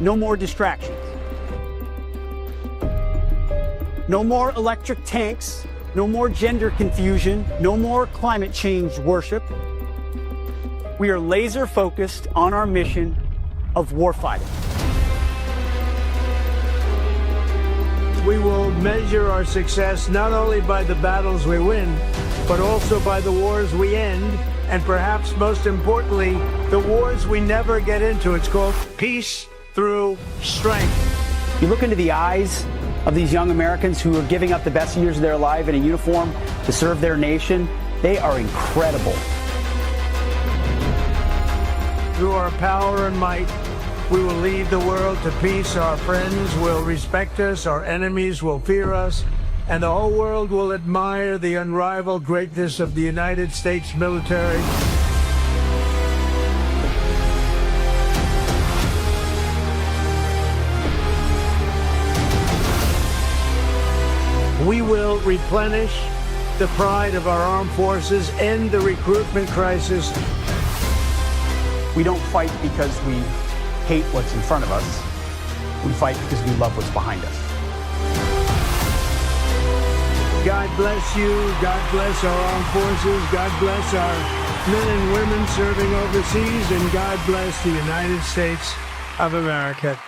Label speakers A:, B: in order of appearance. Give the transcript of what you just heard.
A: no more distractions. No more electric tanks, no more gender confusion, no more climate change worship. We are laser focused on our mission of warfighting.
B: We will measure our success not only by the battles we win, but also by the wars we end, and perhaps most importantly, the wars we never get into. It's called peace through strength.
A: You look into the eyes of these young Americans who are giving up the best years of their life in a uniform to serve their nation. They are incredible.
B: Through our power and might, we will lead the world to peace. Our friends will respect us, our enemies will fear us, and the whole world will admire the unrivaled greatness of the United States military. We will replenish the pride of our armed forces, end the recruitment crisis.
A: We don't fight because we hate what's in front of us. We fight because we love what's behind us.
B: God bless you. God bless our armed forces. God bless our men and women serving overseas. And God bless the United States of America.